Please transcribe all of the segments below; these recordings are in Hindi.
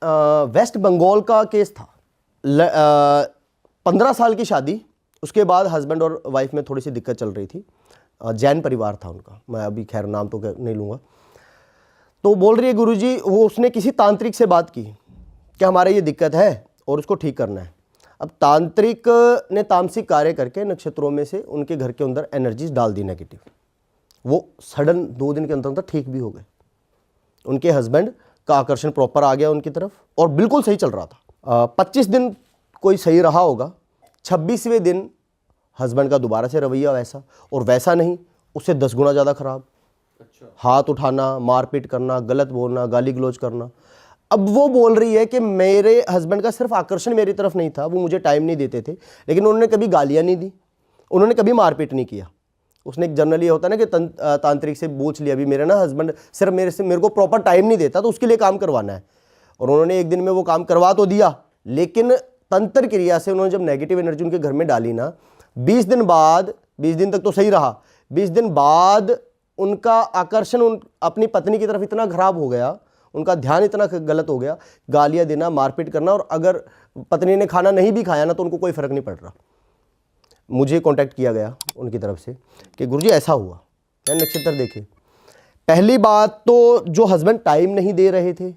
वेस्ट बंगाल का केस था। 15 साल की शादी, उसके बाद हस्बैंड और वाइफ में थोड़ी सी दिक्कत चल रही थी। जैन परिवार था उनका, मैं अभी खैर नाम तो नहीं लूँगा। तो बोल रही है गुरुजी, वो उसने किसी तांत्रिक से बात की कि हमारा ये दिक्कत है और उसको ठीक करना है। अब तांत्रिक ने तामसिक कार्य करके नक्षत्रों में से उनके घर के अंदर एनर्जीज डाल दी नेगेटिव। वो सडन 2 दिन के अंदर अंदर ठीक भी हो गए। उनके हस्बैंड का आकर्षण प्रॉपर आ गया उनकी तरफ और बिल्कुल सही चल रहा था। 25 दिन कोई सही रहा होगा, 26वें दिन हस्बैंड का दोबारा से रवैया वैसा और वैसा नहीं, उससे 10 गुना ज़्यादा खराब। अच्छा। हाथ उठाना, मारपीट करना, गलत बोलना, गाली गलौज करना। अब वो बोल रही है कि मेरे हस्बैंड का सिर्फ आकर्षण मेरी तरफ नहीं था, वो मुझे टाइम नहीं देते थे, लेकिन उन्होंने कभी गालियाँ नहीं दी, उन्होंने कभी मारपीट नहीं किया। उसने एक जनरली होता है ना कि तांत्रिक से पूछ लिया, अभी मेरा ना हस्बैंड सिर्फ मेरे को प्रॉपर टाइम नहीं देता, तो उसके लिए काम करवाना है। और उन्होंने एक दिन में वो काम करवा तो दिया, लेकिन तंत्र क्रिया से उन्होंने जब नेगेटिव एनर्जी उनके घर में डाली ना, 20 दिन बाद, 20 दिन तक तो सही रहा, 20 दिन बाद उनका आकर्षण अपनी पत्नी की तरफ इतना खराब हो गया, उनका ध्यान इतना गलत हो गया, गालियाँ देना, मारपीट करना, और अगर पत्नी ने खाना नहीं भी खाया ना तो उनको कोई फ़र्क नहीं पड़ रहा। मुझे कांटेक्ट किया गया उनकी तरफ से कि गुरुजी ऐसा हुआ। मैंने नक्षत्र देखे। पहली बात तो जो हस्बैंड टाइम नहीं दे रहे थे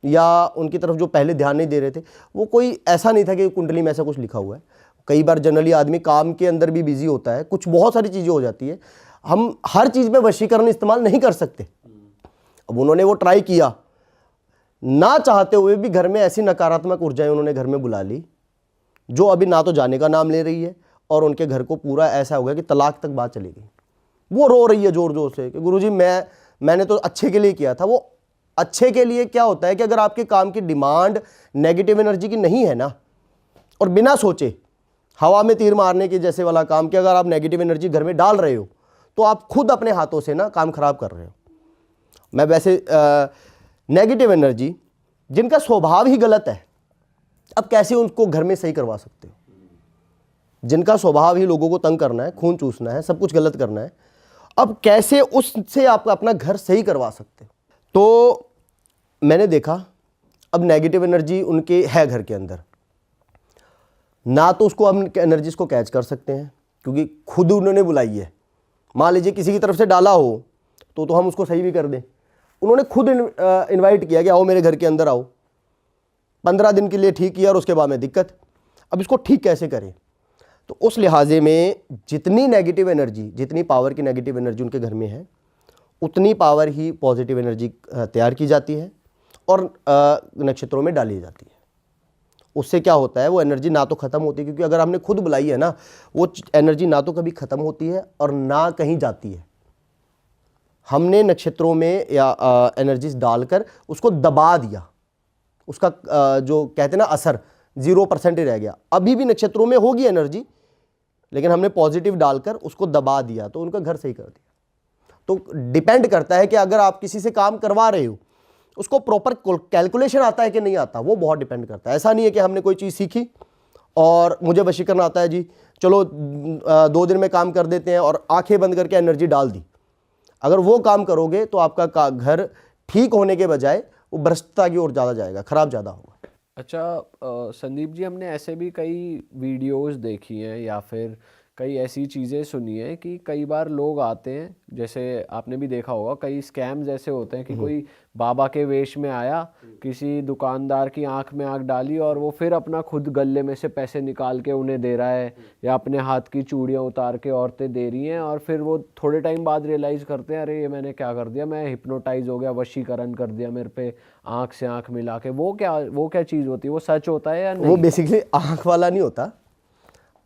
या उनकी तरफ जो पहले ध्यान नहीं दे रहे थे, वो कोई ऐसा नहीं था कि कुंडली में ऐसा कुछ लिखा हुआ है। कई बार जनरली आदमी काम के अंदर भी बिजी होता है, कुछ बहुत सारी चीज़ें हो जाती है, हम हर चीज़ में वशीकरण इस्तेमाल नहीं कर सकते। अब उन्होंने वो ट्राई किया, ना चाहते हुए भी घर में ऐसी नकारात्मक ऊर्जाएं उन्होंने घर में बुला ली जो अभी ना तो जाने का नाम ले रही है, और उनके घर को पूरा ऐसा हो गया कि तलाक तक बात चली गई। वो रो रही है जोर जोर से कि गुरुजी मैंने तो अच्छे के लिए किया था। वो अच्छे के लिए क्या होता है कि अगर आपके काम की डिमांड नेगेटिव एनर्जी की नहीं है ना, और बिना सोचे हवा में तीर मारने के जैसे वाला काम कि अगर आप नेगेटिव एनर्जी घर में डाल रहे हो तो आप खुद अपने हाथों से ना काम खराब कर रहे हो। मैं वैसे नेगेटिव एनर्जी जिनका स्वभाव ही गलत है, अब कैसे उनको घर में सही करवा सकते हो? जिनका स्वभाव ही लोगों को तंग करना है, खून चूसना है, सब कुछ गलत करना है, अब कैसे उससे आप अपना घर सही करवा सकते हो? तो मैंने देखा अब नेगेटिव एनर्जी उनके है घर के अंदर, ना तो उसको हम एनर्जीज को कैच कर सकते हैं क्योंकि खुद उन्होंने बुलाई है। मान लीजिए किसी की तरफ से डाला हो तो हम उसको सही भी कर दें। उन्होंने खुद इनवाइट किया कि आओ मेरे घर के अंदर आओ। 15 दिन के लिए ठीक किया और उसके बाद में दिक्कत। अब इसको ठीक कैसे करें? तो उस लिहाजे में जितनी नेगेटिव एनर्जी, जितनी पावर की नेगेटिव एनर्जी उनके घर में है, उतनी पावर ही पॉजिटिव एनर्जी तैयार की जाती है और नक्षत्रों में डाली जाती है। उससे क्या होता है, वो एनर्जी ना तो ख़त्म होती है, क्योंकि अगर हमने खुद बुलाई है ना, वो एनर्जी ना तो कभी ख़त्म होती है और ना कहीं जाती है। हमने नक्षत्रों में या एनर्जीज डालकर उसको दबा दिया, उसका जो कहते हैं ना असर 0% ही रह गया। अभी भी नक्षत्रों में होगी एनर्जी, लेकिन हमने पॉजिटिव डालकर उसको दबा दिया तो उनका घर सही कर दिया। तो डिपेंड करता है कि अगर आप किसी से काम करवा रहे हो, उसको प्रॉपर कैलकुलेशन आता है कि नहीं आता, वो बहुत डिपेंड करता है। ऐसा नहीं है कि हमने कोई चीज़ सीखी और मुझे वशीकरण आता है जी, चलो 2 दिन में काम कर देते हैं और आंखें बंद करके एनर्जी डाल दी। अगर वो काम करोगे तो आपका घर ठीक होने के बजाय वो भ्रष्टता की ओर ज़्यादा जाएगा, खराब ज़्यादा होगा। अच्छा संदीप जी, हमने ऐसे भी कई वीडियोस देखी हैं या फिर कई ऐसी चीज़ें सुनी हैं कि कई बार लोग आते हैं, जैसे आपने भी देखा होगा, कई स्कैम्स ऐसे होते हैं कि कोई बाबा के वेश में आया, किसी दुकानदार की आंख में आंख डाली और वो फिर अपना खुद गले में से पैसे निकाल के उन्हें दे रहा है, या अपने हाथ की चूड़ियाँ उतार के औरतें दे रही हैं, और फिर वो थोड़े टाइम बाद रियलाइज़ करते हैं अरे ये मैंने क्या कर दिया, मैं हिप्नोटाइज हो गया, वशीकरण कर दिया मेरे पे आँख से आँख मिला के। वो क्या चीज़ होती है? वो सच होता है या नहीं? वो बेसिकली आँख वाला नहीं होता,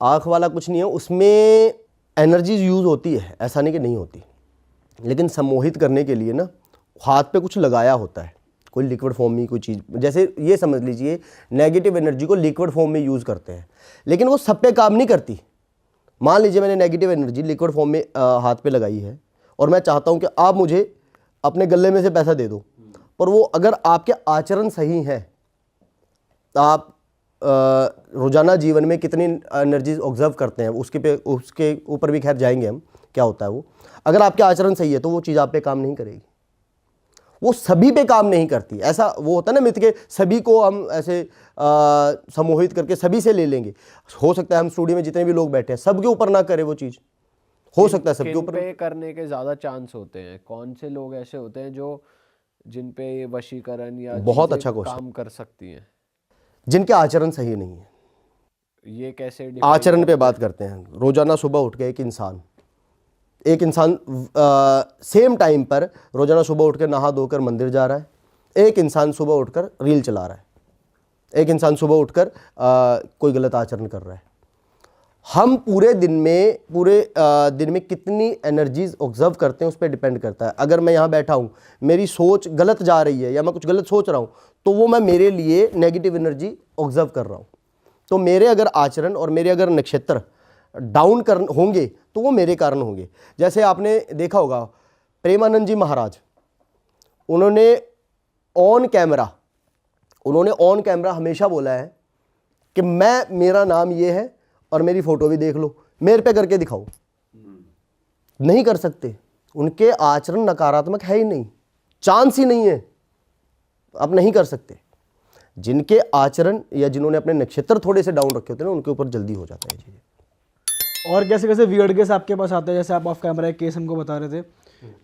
आँख वाला कुछ नहीं है, उसमें एनर्जीज यूज़ होती है, ऐसा नहीं कि नहीं होती, लेकिन सम्मोहित करने के लिए ना हाथ पे कुछ लगाया होता है, कोई लिक्विड फॉर्म में कोई चीज़, जैसे ये समझ लीजिए नेगेटिव एनर्जी को लिक्विड फॉर्म में यूज़ करते हैं, लेकिन वो सब पे काम नहीं करती। मान लीजिए मैंने नेगेटिव एनर्जी लिक्विड फॉर्म में हाथ पे लगाई है और मैं चाहता हूँ कि आप मुझे अपने गले में से पैसा दे दो, पर वो अगर आपके आचरण सही हैं, आप रोज़ाना जीवन में कितनी एनर्जीज ऑब्जर्व करते हैं उसके ऊपर भी खैर जाएंगे हम, क्या होता है वो, अगर आपके आचरण सही है तो वो चीज़ आप पे काम नहीं करेगी। वो सभी पे काम नहीं करती। ऐसा वो होता है ना मिथ के सभी को हम ऐसे सम्मोहित करके सभी से ले लेंगे। हो सकता है हम स्टूडियो में जितने भी लोग बैठे हैं सबके ऊपर ना करे वो चीज़, हो सकता है सबके किन ऊपर। पे करने के ज्यादा चांस होते हैं? कौन से लोग ऐसे होते हैं जो जिन पे ये वशीकरण या बहुत चीजें अच्छा क्वेश्चन। काम कर सकती हैं? जिनके आचरण सही नहीं है। ये कैसे define आचरण पे करते बात करते हैं। रोजाना सुबह उठ के एक इंसान सेम टाइम पर रोजाना सुबह उठकर नहा धोकर मंदिर जा रहा है, एक इंसान सुबह उठकर रील चला रहा है, एक इंसान सुबह उठकर कोई गलत आचरण कर रहा है। हम पूरे दिन में कितनी एनर्जीज ऑब्जर्व करते हैं उस पर डिपेंड करता है। अगर मैं यहाँ बैठा हूँ, मेरी सोच गलत जा रही है या मैं कुछ गलत सोच रहा हूँ, तो वो मैं मेरे लिए नेगेटिव एनर्जी ऑब्जर्व कर रहा हूँ। तो मेरे अगर आचरण और मेरे अगर नक्षत्र डाउन कर होंगे तो वो मेरे कारण होंगे। जैसे आपने देखा होगा प्रेमानंद जी महाराज, उन्होंने ऑन कैमरा हमेशा बोला है कि मेरा नाम ये है और मेरी फोटो भी देख लो, मेरे पे करके दिखाओ। नहीं कर सकते, उनके आचरण नकारात्मक है ही नहीं, चांस ही नहीं है, आप नहीं कर सकते। जिनके आचरण या जिन्होंने अपने नक्षत्र थोड़े से डाउन रखे होते हैं ना, उनके ऊपर जल्दी हो जाता है चीज़ें। और कैसे कैसे वियर्ड केस आपके पास आते हैं? जैसे आप ऑफ कैमरा एक केस हमको बता रहे थे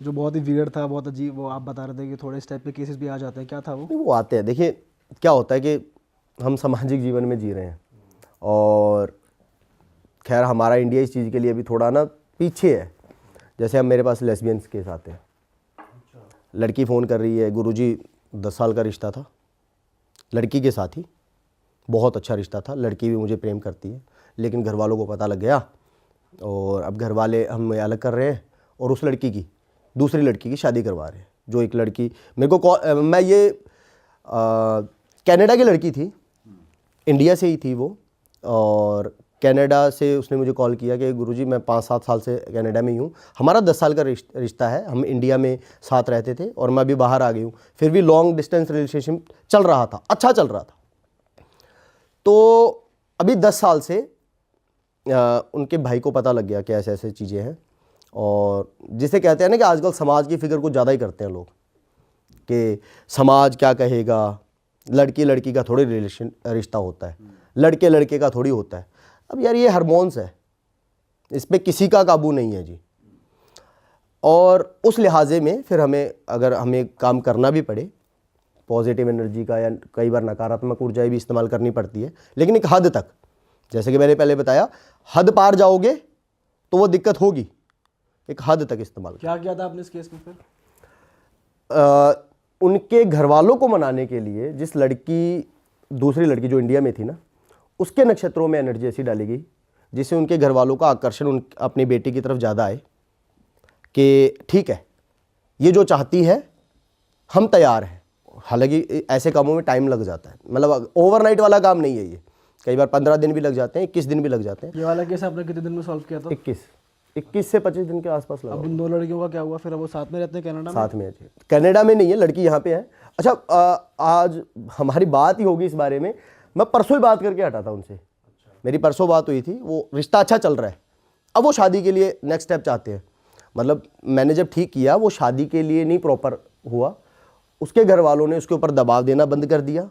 जो बहुत ही वियर्ड था, बहुत अजीब, वो आप बता रहे थे कि थोड़े इस टाइप के केसेस भी आ जाते हैं, क्या था वो? नहीं, वो आते हैं। देखिए क्या होता है कि हम सामाजिक जीवन में जी रहे हैं और खैर हमारा इंडिया इस चीज़ के लिए अभी थोड़ा ना पीछे है। जैसे अब मेरे पास लेस्बियंस केस आते हैं, लड़की फ़ोन कर रही है, गुरुजी 10 साल का रिश्ता था लड़की के साथ ही, बहुत अच्छा रिश्ता था, लड़की भी मुझे प्रेम करती है, लेकिन घर वालों को पता लग गया और अब घर वाले हमें अलग कर रहे हैं और उस लड़की की दूसरी लड़की की शादी करवा रहे हैं। जो एक लड़की मेरे को मैं ये कनाडा की लड़की थी, इंडिया से ही थी वो, और कनाडा से उसने मुझे कॉल किया कि गुरुजी मैं 5-7 साल से कनाडा में ही हूँ, हमारा 10 साल का रिश्ता है, हम इंडिया में साथ रहते थे और मैं अभी बाहर आ गई हूँ, फिर भी लॉन्ग डिस्टेंस रिलेशनशिप चल रहा था, अच्छा चल रहा था। तो अभी 10 साल से उनके भाई को पता लग गया कि ऐसे ऐसे चीज़ें हैं, और जिसे कहते हैं ना कि आजकल समाज की फिक्र कुछ ज़्यादा ही करते हैं लोग कि समाज क्या कहेगा। लड़की लड़की का थोड़ी रिश्ता होता है, लड़के लड़के का थोड़ी होता है। अब यार ये हार्मोन्स है, इस पर किसी का काबू नहीं है जी। और उस लिहाजे में फिर अगर हमें काम करना भी पड़े, पॉजिटिव एनर्जी का या कई बार नकारात्मक ऊर्जाएं भी इस्तेमाल करनी पड़ती है, लेकिन एक हद तक, जैसे कि मैंने पहले बताया, हद पार जाओगे तो वो दिक्कत होगी, एक हद तक इस्तेमाल। क्या किया था आपने इस केस में फिर? उनके घर वालों को मनाने के लिए दूसरी लड़की जो इंडिया में थी ना, उसके नक्षत्रों में एनर्जी ऐसी डाली गई जिससे उनके घर वालों का आकर्षण अपनी बेटी की तरफ ज़्यादा आए कि ठीक है, ये जो चाहती है हम तैयार हैं। हालांकि ऐसे कामों में टाइम लग जाता है, मतलब ओवरनाइट वाला काम नहीं है ये, कई बार 15 दिन भी लग जाते हैं, 21 दिन भी लग जाते हैं। ये वाला केस आपने कितने दिन में सॉल्व किया था? 21 से 25 दिन के आसपास लगा। अब उन 2 लड़कियों का क्या हुआ फिर? अब वो साथ में रहते हैं कनाडा में? साथ में है जी, कनाडा में नहीं है, लड़की यहाँ पे है। अच्छा, आज हमारी बात ही होगी इस बारे में, मैं परसों ही बात करके हटा था उनसे। मेरी परसों बात हुई थी, वो रिश्ता अच्छा चल रहा है, अब वो शादी के लिए नेक्स्ट स्टेप चाहते हैं। मतलब मैंने जब ठीक किया, वो शादी के लिए नहीं प्रॉपर हुआ, उसके घर वालों ने उसके ऊपर दबाव देना बंद कर दिया,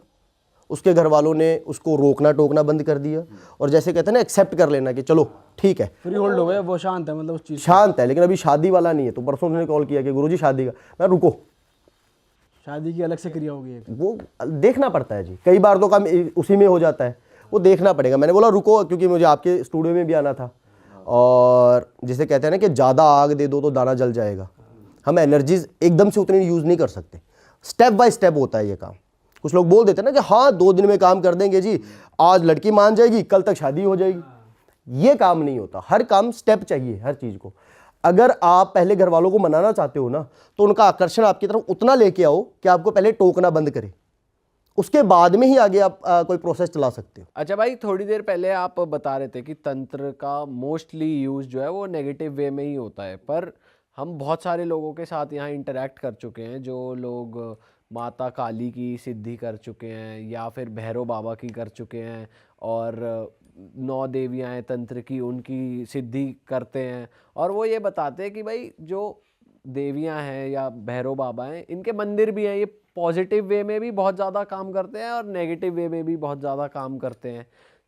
उसके घर वालों ने उसको रोकना टोकना बंद कर दिया, और जैसे कहते हैं ना एक्सेप्ट कर लेना कि चलो ठीक है, फ्री होल्ड हो गया, वो शांत है, मतलब उस चीज़ शांत है। लेकिन अभी शादी वाला नहीं है। तो परसों उन्होंने कॉल किया कि गुरुजी शादी का, मैं रुको, शादी की अलग से क्रिया होगी एक। वो देखना पड़ता है जी, कई बार तो काम उसी में हो जाता है, वो देखना पड़ेगा। मैंने बोला रुको, क्योंकि मुझे आपके स्टूडियो में भी आना था, और जिसे कहते हैं ना कि ज़्यादा आग दे दो तो दाना जल जाएगा। हम एनर्जीज एकदम से उतनी यूज़ नहीं कर सकते, स्टेप बाय स्टेप होता है ये काम। कुछ लोग बोल देते हैं ना कि हाँ 2 दिन में काम कर देंगे जी, आज लड़की मान जाएगी, कल तक शादी हो जाएगी। ये काम नहीं होता, हर काम स्टेप चाहिए हर चीज़ को। अगर आप पहले घर वालों को मनाना चाहते हो ना, तो उनका आकर्षण आपकी तरफ उतना लेके आओ कि आपको पहले टोकना बंद करे, उसके बाद में ही आगे आप कोई प्रोसेस चला सकते हो। अच्छा भाई, थोड़ी देर पहले आप बता रहे थे कि तंत्र का मोस्टली यूज जो है वो नेगेटिव वे में ही होता है, पर हम बहुत सारे लोगों के साथ यहाँ इंटरेक्ट कर चुके हैं, जो लोग माता काली की सिद्धि कर चुके हैं या फिर भैरव बाबा की कर चुके हैं, और 9 देवियाँ हैं तंत्र की, उनकी सिद्धि करते हैं, और वो ये बताते हैं कि भाई जो देवियां हैं या भैरव बाबा हैं, इनके मंदिर भी हैं, ये पॉजिटिव वे में भी बहुत ज़्यादा काम करते हैं और नेगेटिव वे में भी बहुत ज़्यादा काम करते हैं।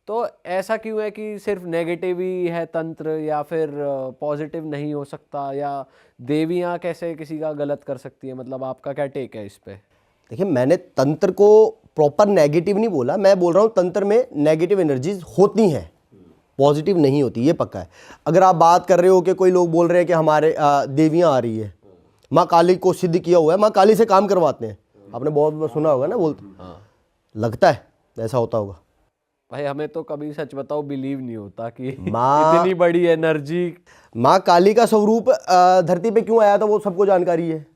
तो ऐसा क्यों है कि सिर्फ नेगेटिव ही है तंत्र, या फिर पॉजिटिव नहीं हो सकता, या देवियां कैसे किसी का गलत कर सकती है? मतलब आपका क्या टेक है इस पे? देखिए, मैंने तंत्र को प्रॉपर नेगेटिव नहीं बोला, मैं बोल रहा हूँ तंत्र में नेगेटिव एनर्जीज होती हैं, पॉजिटिव नहीं होती, ये पक्का है। अगर आप बात कर रहे हो कि कोई लोग बोल रहे हैं कि हमारे देवियाँ आ रही है, माँ काली को सिद्ध किया हुआ है, माँ काली से काम करवाते हैं, आपने बहुत बार सुना होगा ना, बोलते लगता है ऐसा होता होगा। भाई हमें तो कभी सच बताओ बिलीव नहीं होता कि माँ इतनी बड़ी एनर्जी। माँ काली का स्वरूप धरती पे क्यों आया था वो सबको जानकारी है।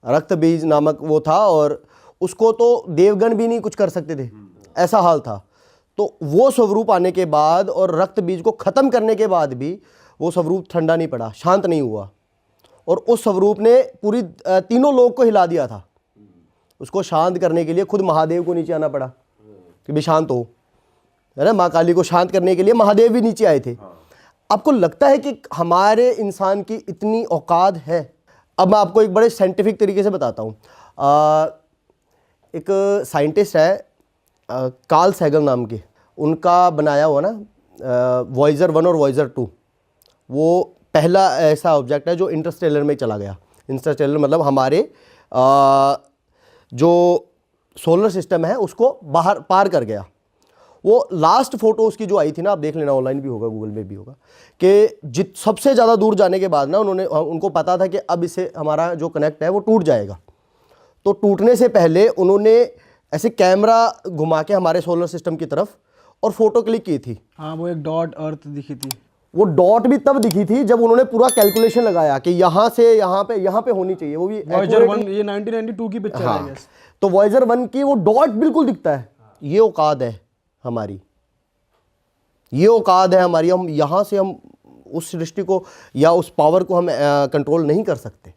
रक्त बीज नामक वो था और उसको तो देवगण भी नहीं कुछ कर सकते थे, ऐसा हाल था। तो वो स्वरूप आने के बाद और रक्त बीज को ख़त्म करने के बाद भी वो स्वरूप ठंडा नहीं पड़ा, शांत नहीं हुआ, और उस स्वरूप ने पूरी तीनों लोग को हिला दिया था। उसको शांत करने के लिए खुद महादेव को नीचे आना पड़ा कि भी शांत हो, है ना। माँ काली को शांत करने के लिए महादेव भी नीचे आए थे। आपको लगता है कि हमारे इंसान की इतनी औकात है? अब मैं आपको एक बड़े साइंटिफिक तरीके से बताता हूँ। एक साइंटिस्ट है कार्ल सैगन नाम के, उनका बनाया हुआ ना वॉयजर 1 और वॉयजर 2, वो पहला ऐसा ऑब्जेक्ट है जो इंटरस्टेलर में चला गया। इंटरस्टेलर मतलब हमारे जो सोलर सिस्टम है उसको बाहर पार कर गया। वो लास्ट फोटो उसकी जो आई थी ना, आप देख लेना, ऑनलाइन भी होगा, गूगल में भी होगा, कि सबसे ज़्यादा दूर जाने के बाद ना उनको पता था कि अब इससे हमारा जो कनेक्ट है वो टूट जाएगा। तो टूटने से पहले उन्होंने ऐसे कैमरा घुमा के हमारे सोलर सिस्टम की तरफ और फोटो क्लिक की थी। हाँ, वो एक डॉट अर्थ दिखी थी। वो डॉट भी तब दिखी थी जब उन्होंने पूरा कैलकुलेशन लगाया कि यहाँ से यहाँ पे होनी चाहिए, वो भी वॉयजर 1, ये 1992 की पिक्चर है। तो वॉयजर 1 की वो डॉट बिल्कुल दिखता है। ये औकात है हमारी, ये औकात है हमारी। हम यहाँ से हम उस सृष्टि को या उस पावर को हम कंट्रोल नहीं कर सकते।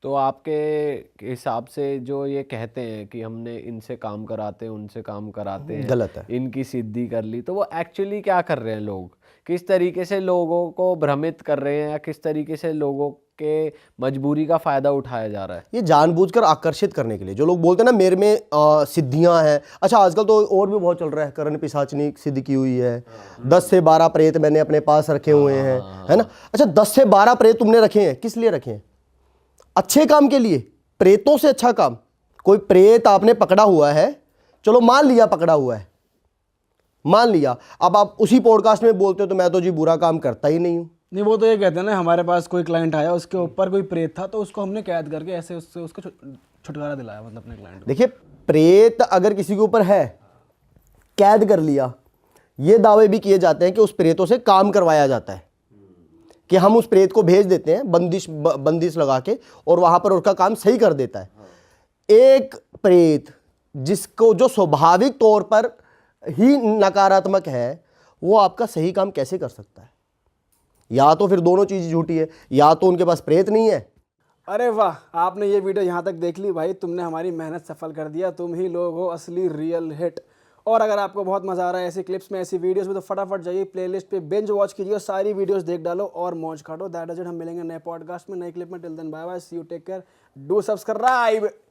तो आपके हिसाब से जो ये कहते हैं कि हमने इनसे काम कराते हैं, उनसे काम कराते हैं, गलत है। इनकी सिद्धि कर ली, तो वो एक्चुअली क्या कर रहे हैं? लोग किस तरीके से लोगों को भ्रमित कर रहे हैं, या किस तरीके से लोगों के मजबूरी का फ़ायदा उठाया जा रहा है? ये जानबूझकर आकर्षित करने के लिए। जो लोग बोलते हैं ना मेरे में सिद्धियां हैं, अच्छा आजकल तो और भी बहुत चल रहा है, करण पिशाचनी सिद्धि की हुई है, 10 से 12 प्रेत मैंने अपने पास रखे हुए हैं, है ना। अच्छा 10 से 12 प्रेत तुमने रखे हैं, किस लिए रखे हैं? अच्छे काम के लिए। प्रेतों से अच्छा काम। कोई प्रेत आपने पकड़ा हुआ है, चलो मान लिया पकड़ा हुआ है, मान लिया, अब आप उसी पॉडकास्ट में बोलते हो तो मैं तो जी बुरा काम करता ही नहीं हूँ। नहीं, वो तो ये कहते हैं ना, हमारे पास कोई क्लाइंट आया, उसके ऊपर कोई प्रेत था, तो उसको हमने कैद करके ऐसे उससे उसको छुटकारा दिलाया, मतलब अपने क्लाइंट को। देखिए, प्रेत अगर किसी के ऊपर है, कैद कर लिया, ये दावे भी किए जाते हैं कि उस प्रेतों से काम करवाया जाता है, कि हम उस प्रेत को भेज देते हैं बंदिश लगा के, और वहां पर उसका काम सही कर देता है। एक प्रेत जिसको जो स्वाभाविक तौर पर ही नकारात्मक है, वो आपका सही काम कैसे कर सकता है? या तो फिर दोनों चीज़ झूठी है, या तो उनके पास प्रेत नहीं है। अरे वाह, आपने ये वीडियो यहाँ तक देख ली भाई, तुमने हमारी मेहनत सफल कर दिया। तुम ही लोग हो असली रियल हिट। और अगर आपको बहुत मज़ा आ रहा है ऐसी क्लिप्स में, ऐसी वीडियोस में, तो फटाफट जाइए प्लेलिस्ट पे, बिंज वॉच कीजिए, सारी वीडियोस देख डालो और मौज काटो। That is it. हम मिलेंगे नए पॉडकास्ट में, नए क्लिप में। Till then bye bye, see you, take care, do subscribe.